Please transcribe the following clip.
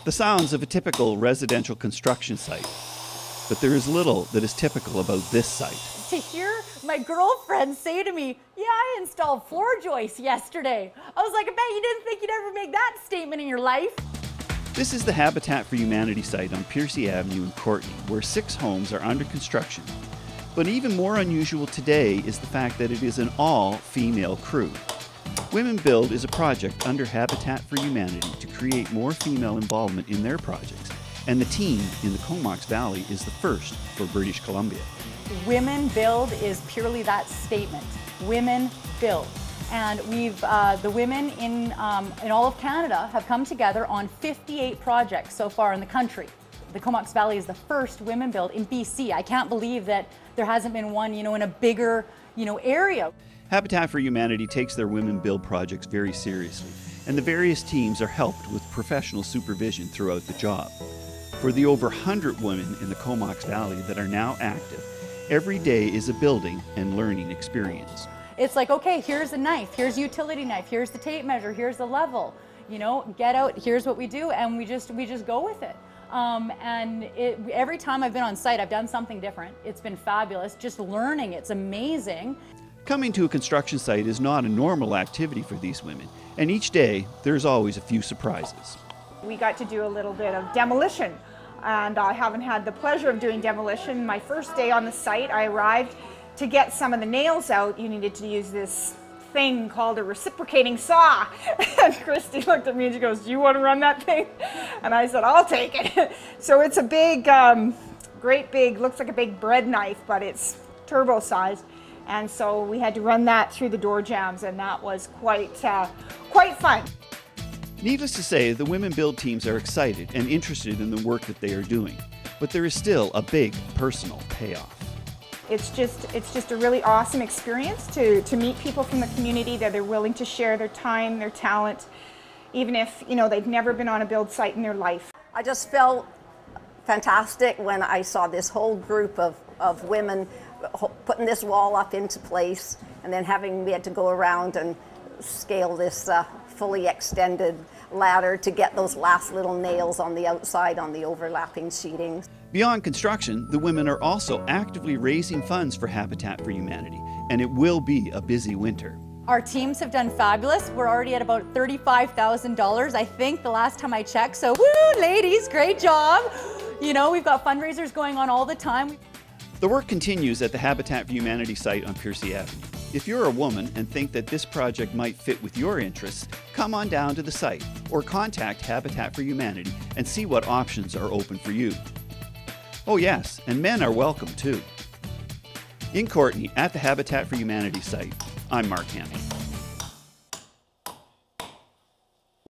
The sounds of a typical residential construction site. But there is little that is typical about this site. To hear my girlfriend say to me, yeah, I installed floor joists yesterday. I was like, I bet you didn't think you'd ever make that statement in your life. This is the Habitat for Humanity site on Piercy Avenue in Courtenay, where 6 homes are under construction. But even more unusual today is the fact that it is an all-female crew. Women Build is a project under Habitat for Humanity to create more female involvement in their projects, and the team in the Comox Valley is the first for British Columbia. Women Build is purely that statement. Women Build. And we've, the women in all of Canada have come together on 58 projects so far in the country. The Comox Valley is the first Women Build in BC. I can't believe that there hasn't been one, in a bigger, area. Habitat for Humanity takes their Women Build projects very seriously, and the various teams are helped with professional supervision throughout the job. For the over 100 women in the Comox Valley that are now active, every day is a building and learning experience. It's like, okay, here's a knife, here's a utility knife, here's the tape measure, here's the level, get out, here's what we do, and we just go with it. Every time I've been on site, I've done something different. It's been fabulous, just learning, it's amazing. Coming to a construction site is not a normal activity for these women, and each day there's always a few surprises. We got to do a little bit of demolition, and I haven't had the pleasure of doing demolition. My first day on the site, I arrived. To get some of the nails out, you needed to use this thing called a reciprocating saw. And Christy looked at me and she goes, "Do you want to run that thing?" And I said, "I'll take it." So it's a big, great big, looks like a big bread knife, but it's turbo sized. And so we had to run that through the door jambs, and that was quite fun. Needless to say, the Women Build teams are excited and interested in the work that they are doing, but there is still a big personal payoff. It's just a really awesome experience to meet people from the community that are willing to share their time, their talent, even if they've never been on a build site in their life. I just felt fantastic when I saw this whole group of women putting this wall up into place, and then we had to go around and scale this fully extended ladder to get those last little nails on the outside on the overlapping sheetings. Beyond construction, the women are also actively raising funds for Habitat for Humanity, and it will be a busy winter. Our teams have done fabulous. We're already at about $35,000, I think, the last time I checked. So, woo, ladies, great job. We've got fundraisers going on all the time. The work continues at the Habitat for Humanity site on Piercy Avenue. If you're a woman and think that this project might fit with your interests, come on down to the site or contact Habitat for Humanity and see what options are open for you. Oh yes, and men are welcome too. In Courtenay at the Habitat for Humanity site, I'm Mark Hamill.